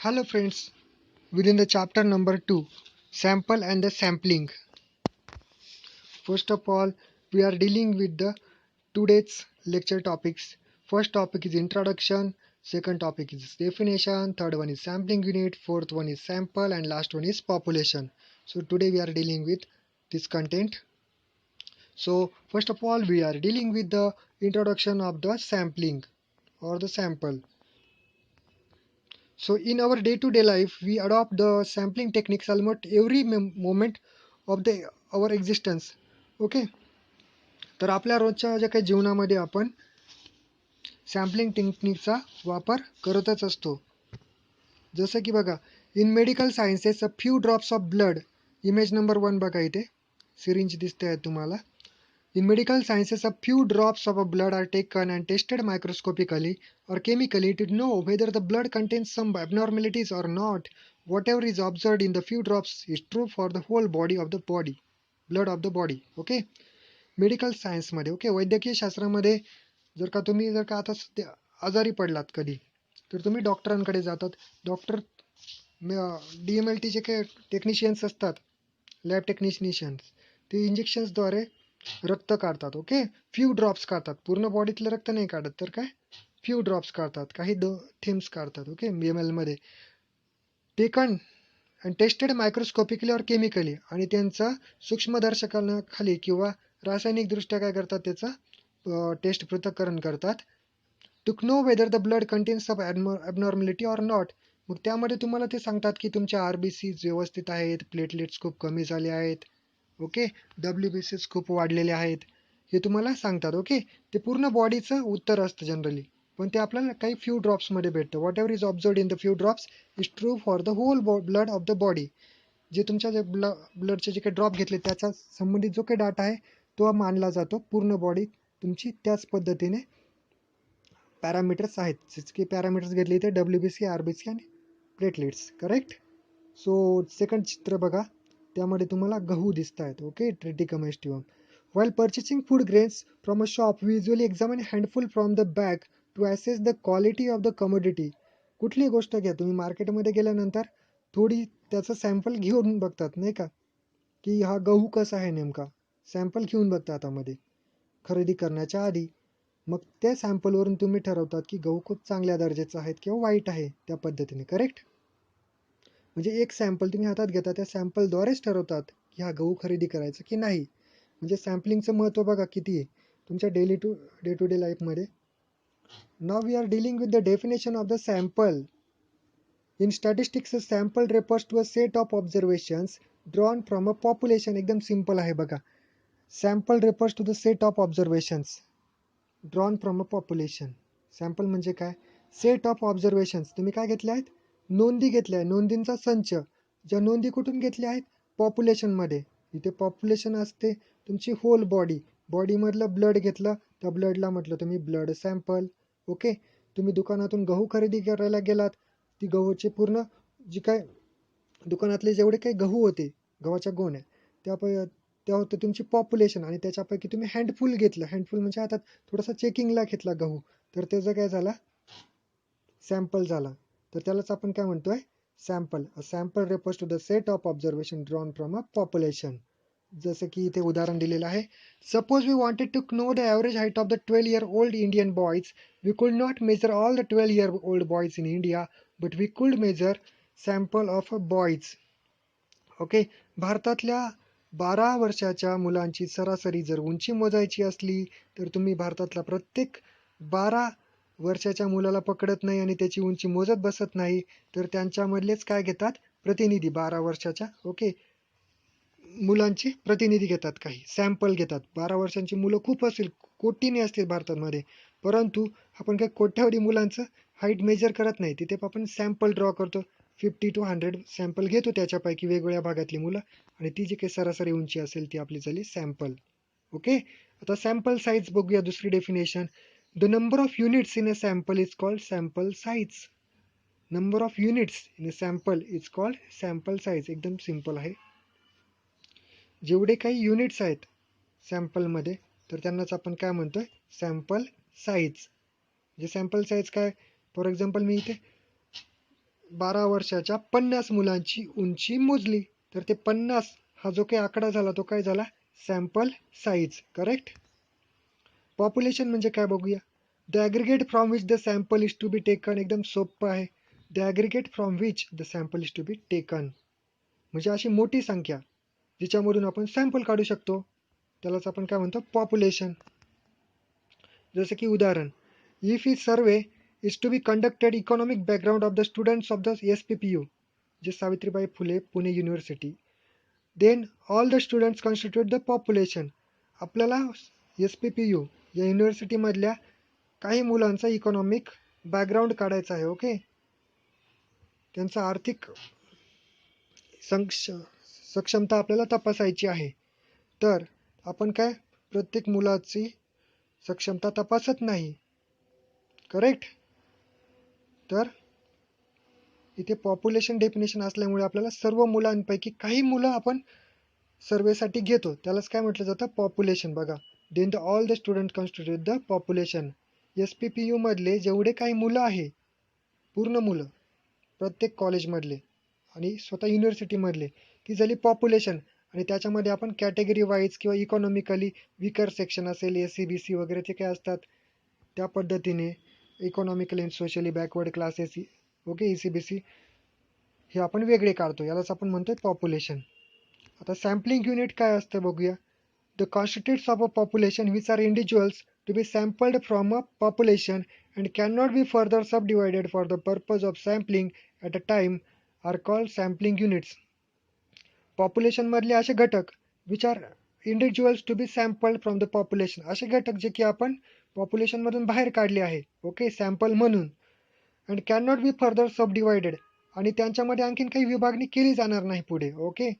Hello friends, within the chapter number 2, sample and the sampling. First of all, we are dealing with the today's lecture topics. First topic is introduction, second topic is definition, third one is sampling unit, fourth one is sample and last one is population. So today we are dealing with this content. So first of all, we are dealing with the introduction of the sampling or the sample. So in our day-to-day life, we adopt the sampling techniques almost every moment of our existence. Okay, तर आपल्या रोजच्या ज्या काही जीवनामध्ये आपण sampling टेक्निकचा वापर करतच असतो. जसं की बघा, in medical sciences a few drops of blood, image number 1 बघा इथे सिरिंज दिसते आहे तुम्हाला. In medical sciences, a few drops of blood are taken and tested microscopically or chemically to know whether the blood contains some abnormalities or not. Whatever is observed in the few drops is true for the whole body of the body, blood of the body. Okay? Medical सायन्समध्ये okay वैद्यकीय शास्त्रामध्ये जर का आता आजारी पडलात कधी तर तुम्ही डॉक्टरांकडे जातात. डॉक्टर DMLTचे काही टेक्निशियन्स असतात, लॅब टेक्निशियन्स, ते इंजेक्शन्सद्वारे रक्त काढतात. ओके, फ्यू ड्रॉप्स काढतात, पूर्ण बॉडीतलं रक्त नाही काढत तर काय फ्यू ड्रॉप्स काढतात, काही थेम्स काढतात. ओके, ML मध्ये टेकन अँड टेस्टेड मायक्रोस्कोपिकली और केमिकली, आणि त्यांचा सूक्ष्मदर्शकाखाली किंवा रासायनिकदृष्ट्या काय करतात, त्याचा टेस्ट पृथक्करण करतात. To know whether the blood contains of abnormality or not. मग त्यामध्ये तुम्हाला ते सांगतात की तुमच्या RBC व्यवस्थित आहेत, प्लेटलेट्स खूप कमी झाले आहेत, ओके, WBCs खूप वाढलेले आहेत, हे तुम्हाला सांगतात. ओके, ते पूर्ण बॉडीचं उत्तर असतं जनरली, पण ते आपल्याला काही फ्यू ड्रॉप्समध्ये भेटतं. Whatever is observed in the few drops is true for the whole blood of the body. जे तुमच्या जे ब्लडचे जे काही ड्रॉप घेतले त्याच्या संबंधित जो काही डाटा आहे तो मानला जातो. पूर्ण बॉडी तुमची त्याच पद्धतीने पॅरामीटर्स आहेत, जितके पॅरामीटर्स घेतले ते WBC, RBC आणि प्लेटलेट्स. करेक्ट. सो सेकंड चित्र बघा, त्यामध्ये तुम्हाला गहू दिसत आहेत. Okay, Triticum aestivum. While purchasing food grains from a shop, we usually examine a handful from the bag to assess the quality of the commodity. कुठली गोष्ट घ्या तुम्ही, मार्केटमध्ये गेल्यानंतर थोडी त्याचं सॅम्पल घेऊन बघतात नाही का, की हा गहू कसा आहे नेमका, सॅम्पल घेऊन बघता हातामध्ये खरेदी करण्याच्या आधी. मग त्या सॅम्पलवरून तुम्ही ठरवतात की गहू खूप चांगल्या दर्जाचा आहे किंवा वाईट आहे, त्या पद्धतीने. करेक्ट. म्हणजे एक सॅम्पल तुम्ही हातात घेता, त्या सॅम्पलद्वारेच ठरवतात की हा गहू खरेदी करायचा की नाही. म्हणजे सॅम्पलिंगचं महत्त्व बघा किती आहे तुमच्या डे टू डे लाईफमध्ये. Now we are dealing with the definition of the sample. In statistics, sample refers to a set of observations drawn from a population. एकदम सिम्पल आहे बघा. Sample refers to the set of observations drawn from a population. Sample म्हणजे काय, set of observations. तुम्ही काय घेतले आहेत, नोंदी घेतल्या आहे, नोंदींचा संच. ज्या नोंदी कुठून घेतल्या आहेत, पॉप्युलेशनमध्ये. इथे पॉप्युलेशन असते तुमची होल बॉडी, बॉडीमधलं ब्लड घेतलं, त्या ब्लडला म्हटलं तुम्ही ब्लड सॅम्पल. ओके, तुम्ही दुकानातून गहू खरेदी करायला गेलात, ती गहूचे पूर्ण जी काय दुकानातले जेवढे काही गहू होते, गव्हाच्या गोण्या, त्या होतं तुमची पॉप्युलेशन, आणि त्याच्यापैकी तुम्ही हँडफुल घेतलं. हँडफुल म्हणजे हातात थोडासा चेकिंगला घेतला गहू, तर त्याचा काय झाला, सॅम्पल झाला. तर त्यालाच आपण काय म्हणतोय, sample. A sample refers to the set of observation drawn from a population. जसं की इथे उदाहरण दिलेलं आहे. Suppose we wanted to know the average height of the 12-year-old Indian boys. We could not measure all the 12-year-old boys in India, but we could measure sample of a boys. Okay, भारतातल्या 12 वर्षाच्या मुलांची सरासरी जर उंची मोजायची असली तर तुम्ही भारतातला प्रत्येक 12 वर्षाच्या मुलाला पकडत नाही आणि त्याची उंची मोजत बसत नाही, तर त्यांच्यामधलेच काय घेतात, प्रतिनिधी, 12 वर्षाच्या ओके मुलांचे प्रतिनिधी घेतात, काही सॅम्पल घेतात. 12 वर्षांची मुलं खूप असतील, कोटीने असतील भारतामध्ये, परंतु आपण काय कोट्यावधी मुलांचं हाईट मेजर करत नाही. तिथे आपण सॅम्पल ड्रॉ करतो, 50 to 100 सॅम्पल घेतो त्याच्यापैकी वेगवेगळ्या भागातली मुलं, आणि ती जी काही सरासरी उंची असेल ती आपली झाली सॅम्पल. ओके, आता सॅम्पल साईज बघूया, दुसरी definition. The number of units in a sample is called sample size. Number of units in a sample is called sample size. एकदम सिम्पल आहे. जेवढे काही युनिट्स आहेत सॅम्पलमध्ये तर त्यांनाच आपण काय म्हणतोय, सॅम्पल साईज. म्हणजे सॅम्पल साईज काय, फॉर एक्झाम्पल मी इथे 12 वर्षाच्या 50 मुलांची उंची मोजली. तर ते 50 हा जो काही आकडा झाला तो काय झाला? Sample size. करेक्ट. पॉप्युलेशन म्हणजे काय बघूया. The aggregate from which the sample is to be taken. एकदम सोपं आहे. The aggregate from which the sample is to be taken म्हणजे अशी मोठी संख्या जिच्यामधून आपण सॅम्पल काढू शकतो त्यालाच आपण काय म्हणतो? पॉप्युलेशन. जसं की उदाहरण, if he survey is to be conducted economic background of the students of the SPPU, जे Savitribai Phule Pune university, then all the students constitute the population. आपल्याला SPPU या युनिव्हर्सिटीमधल्या काही मुलांचा इकॉनॉमिक बॅकग्राऊंड काढायचा आहे. ओके. त्यांचा आर्थिक सक्षमता आपल्याला तपासायची आहे. तर आपण काय प्रत्येक मुलाची सक्षमता तपासत नाही. करेक्ट. तर इथे पॉप्युलेशन डेफिनेशन असल्यामुळे आपल्याला सर्व मुलांपैकी काही मुलं आपण सर्वेसाठी घेतो त्यालाच काय म्हटलं जातं? पॉप्युलेशन. बघा, then the all the student constitute the population. SPPU मधले जेवढे काही मुलं आहे, पूर्ण मुलं प्रत्येक कॉलेजमधले आणि स्वतः युनिव्हर्सिटीमधले, ती झाली पॉप्युलेशन. आणि त्याच्यामध्ये आपण कॅटेगरी वाईज किंवा इकॉनॉमिकली विकर सेक्शन असेल, SC BC वगैरे ते काय असतात त्या पद्धतीने economically and socially backward classes, okay, ECBC हे आपण वेगळे काढतो. यालाच आपण म्हणतोय पॉप्युलेशन. आता सॅम्पलिंग युनिट काय असतं बघूया. The constituents of a population which are individuals to be sampled from a population and can not be further subdivided for the purpose of sampling at a time are called sampling units. पॉप्युलेशनमधले असे घटक which are individuals to be sampled from the population, असे घटक जे की आपण पॉप्युलेशनमधून बाहेर काढले आहे, ओके, सॅम्पल म्हणून. And can not be further subdivided, आणि त्यांच्यामध्ये आणखीन काही विभागणी केली जाणार नाही पुढे. Okay.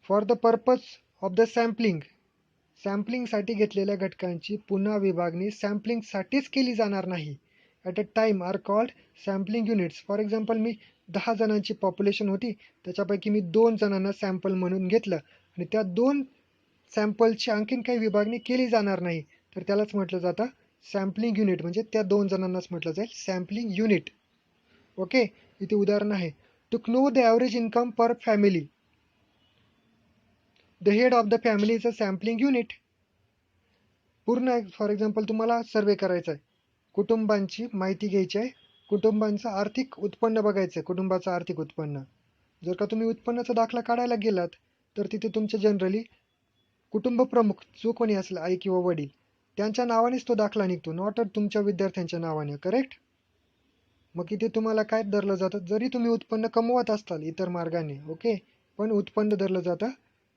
For the purpose of the sampling, सॅम्पलिंगसाठी घेतलेल्या घटकांची पुन्हा विभागणी सॅम्पलिंगसाठीच केली जाणार नाही. At a time are called sampling units. For example, मी 10 जणांची पॉप्युलेशन होती, त्याच्यापैकी मी 2 जणांना सॅम्पल म्हणून घेतलं आणि त्या 2 सॅम्पलची आणखीन काही विभागणी केली जाणार नाही, तर त्यालाच म्हटलं जातं सॅम्पलिंग युनिट. म्हणजे त्या 2 जणांनाच म्हटलं जाईल सॅम्पलिंग युनिट. ओके. इथे उदाहरण आहे. To know the average income per family, the head of the family is a sampling unit. पूर्ण फॉर एक्झाम्पल तुम्हाला सर्वे करायचा आहे, कुटुंबांची माहिती घ्यायची आहे, कुटुंबांचं आर्थिक उत्पन्न बघायचं आहे, कुटुंबाचं आर्थिक उत्पन्न. जर का तुम्ही उत्पन्नाचा दाखला काढायला गेलात तर तिथे तुमचे जनरली कुटुंब प्रमुख जो कोणी असेल, आई किंवा वडील, त्यांच्या नावानेच तो दाखला निघतो, नॉट तुमच्या विद्यार्थ्यांच्या नावाने. करेक्ट. मग इथे तुम्हाला काय धरलं जातं? जरी तुम्ही उत्पन्न कमवत असताल इतर मार्गाने, ओके, पण उत्पन्न धरलं जातं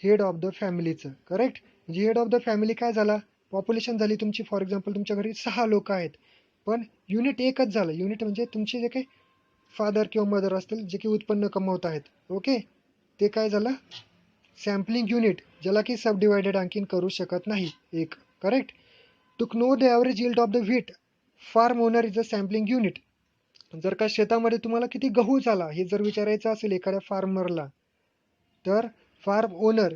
हेड ऑफ द फॅमिलीचं. करेक्ट. म्हणजे हेड ऑफ द फॅमिली काय झाला? पॉप्युलेशन झाली तुमची, फॉर एक्झाम्पल तुमच्या घरी 6 लोक आहेत, पण युनिट एकच झालं. युनिट म्हणजे तुमचे जे काही फादर किंवा मदर असतील जे की उत्पन्न कमवत आहेत, ओके, ते काय झालं? सॅम्पलिंग युनिट, ज्याला की सब डिवायडेड आणखीन करू शकत नाही एक. Correct. To know the average yield of the wheat, farm owner is a sampling unit. जर का शेतामध्ये तुम्हाला किती गहू झाला हे जर विचारायचं असेल एखाद्या फार्मरला, तर फार्म ओनर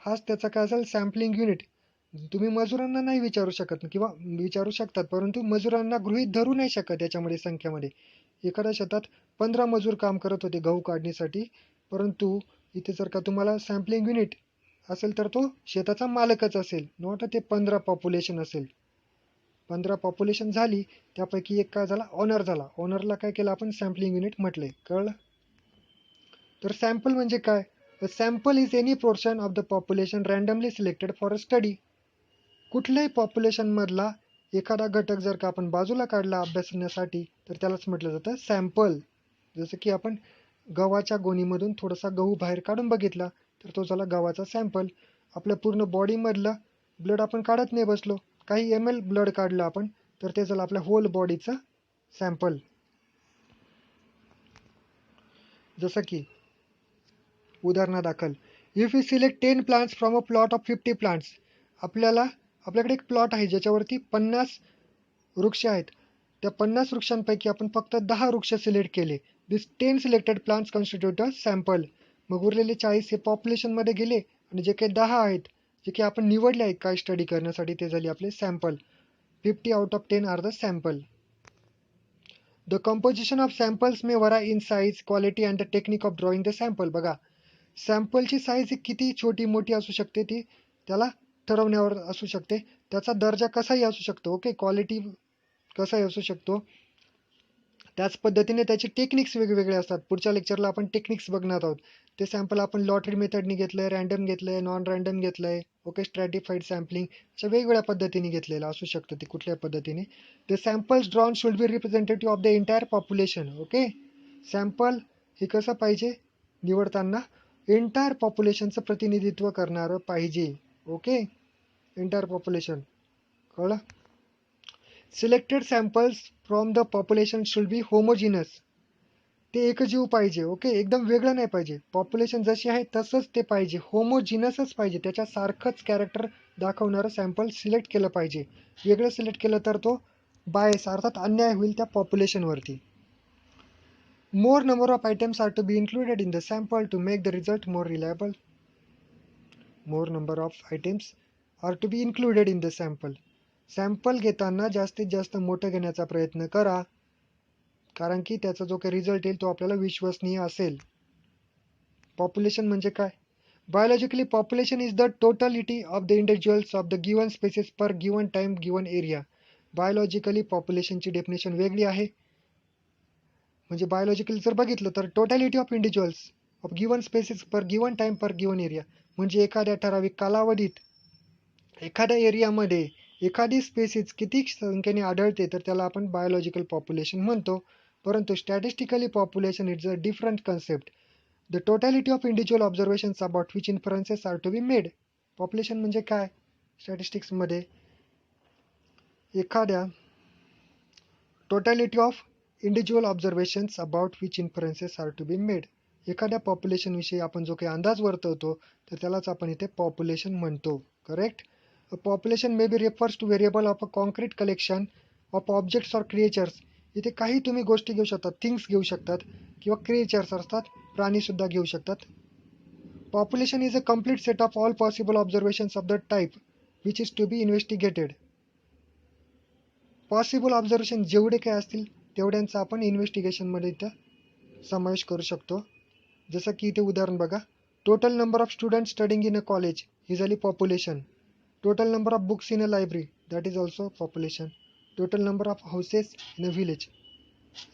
हाच त्याचा काय असेल? Sampling unit. तुम्ही मजुरांना नाही विचारू शकत किंवा विचारू शकतात, परंतु मजुरांना गृहीत धरू नाही शकत याच्यामध्ये संख्येमध्ये. एखाद्या शेतात 15 मजूर काम करत होते गहू काढणीसाठी, परंतु इथे जर का तुम्हाला सॅम्पलिंग युनिट असेल तर तो शेताचा मालकच असेल, नॉट ते 15 पॉप्युलेशन असेल. 15 पॉप्युलेशन झाली, त्यापैकी एक काय झाला? ऑनर झाला. ऑनरला काय केलं आपण? सॅम्पलिंग युनिट म्हटलंय. कळलं? तर सॅम्पल म्हणजे काय? A sample is any portion of the population randomly selected for a study. कुठल्याही पॉप्युलेशनमधला एखादा घटक जर का आपण बाजूला काढला अभ्यासण्यासाठी तर त्यालाच म्हटलं जातं सॅम्पल. जसं की आपण गव्हाच्या गोणीमधून थोडासा गहू बाहेर काढून बघितला तर तो झाला गव्हाचा सॅम्पल. आपल्या पूर्ण बॉडीमधलं ब्लड आपण काढत नाही बसलो, काही ml ब्लड काढलं आपण तर ते झालं आपल्या होल बॉडीचं सॅम्पल. जसं की उदाहरणादाखल, if you select 10 plants from a plot of 50 plants, आपल्याकडे एक प्लॉट आहे ज्याच्यावरती 50 वृक्ष आहेत. त्या 50 वृक्षांपैकी आपण फक्त 10 वृक्ष सिलेक्ट केले. दिस 10 सिलेक्टेड प्लांट्स कॉन्स्टिट्यूट अ सॅम्पल. मग उरलेले 40 हे पॉप्युलेशनमध्ये गेले आणि जे काही 10 आहेत जे की आपण निवडले आहेत काय स्टडी करण्यासाठी ते झाले आपले sample. 50 out of 10 are the sample. The composition of samples may vary in size, quality and the technique of drawing the sample. बघा, सॅम्पलची साईज किती छोटी मोठी असू शकते ती त्याला ठरवण्यावर असू शकते. त्याचा दर्जा कसाही असू शकतो. ओके, क्वालिटी कसाही असू शकतो. त्याच पद्धतीने त्याचे टेक्निक्स वेगवेगळे असतात. पुढच्या लेक्चरला आपण टेक्निक्स बघणार आहोत. ते सॅम्पल आपण लॉटरी मेथडनी घेतलंय, रँडम घेतलंय, नॉन रँडम घेतलंय, ओके, स्ट्रॅटिफाईड सॅम्पलिंग, अशा वेगवेगळ्या पद्धतीने घेतलेलं असू शकतं ते कुठल्याही पद्धतीने. The samples drawn should be representative of the entire population. Okay, sample हे कसं पाहिजे निवडताना एंटायर पॉप्युलेशनचं प्रतिनिधित्व करणारं पाहिजे. ओके, एंटायर पॉप्युलेशन कळलं. Selected samples from the population should be homogeneous. ते एकजीव पाहिजे. ओके, एकदम वेगळं नाही पाहिजे. पॉप्युलेशन जशी आहे तसंच ते पाहिजे, होमोजिनसच पाहिजे. त्याच्यासारखंच कॅरेक्टर दाखवणारं सॅम्पल सिलेक्ट केलं पाहिजे. वेगळं सिलेक्ट केलं तर तो बायस अर्थात अन्याय होईल त्या पॉप्युलेशनवरती. More number of items are to be included in the sample to make the result more reliable. More number of items are to be included in the sample. Sample घेताना जास्तीत जास्त मोठं घेण्याचा प्रयत्न करा, कारण की त्याचा जो काही रिझल्ट येईल तो आपल्याला विश्वसनीय असेल. पॉप्युलेशन म्हणजे काय? Biologically population is the totality of the individuals of the given species per given time given area. Biologically पॉप्युलेशनची डेफिनेशन वेगळी आहे. म्हणजे बायोलॉजिकली जर बघितलं तर totality of individuals of given species per given time per given area. म्हणजे एखाद्या ठराविक कालावधीत एखाद्या एरियामध्ये एखादी स्पेसिस किती संख्येने आढळते तर त्याला आपण बायोलॉजिकल पॉप्युलेशन म्हणतो. परंतु statistically population is a different concept. The totality of individual observations about which inferences are to be made. पॉप्युलेशन म्हणजे काय स्टॅटिस्टिक्समध्ये? एखाद्या totality of individual observations about which inferences are to be made. एखाद्या पॉप्युलेशनविषयी आपण जो काही अंदाज वर्तवतो तर त्यालाच आपण इथे पॉप्युलेशन म्हणतो. Correct. A population may be refers to variable of a concrete collection of objects or creatures. इथे काही तुम्ही गोष्टी घेऊ शकतात, थिंग्स घेऊ शकतात किंवा क्रिएचर्स असतात, प्राणी सुद्धा घेऊ शकतात. Population is a complete set of all possible observations of the type which is to be investigated. Possible observation जेवढे काय असतील तेवढ्यांचा आपण इन्व्हेस्टिगेशनमध्ये इथं समावेश करू शकतो. जसं की इथे उदाहरण बघा, total number of students studying in a college ही झाली population. Total number of books in a library, that is also population. Total number of houses in a village,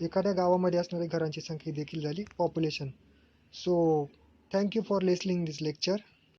एखाद्या गावामध्ये असणाऱ्या घरांची संख्या देखील झाली population. So thank you for listening this lecture.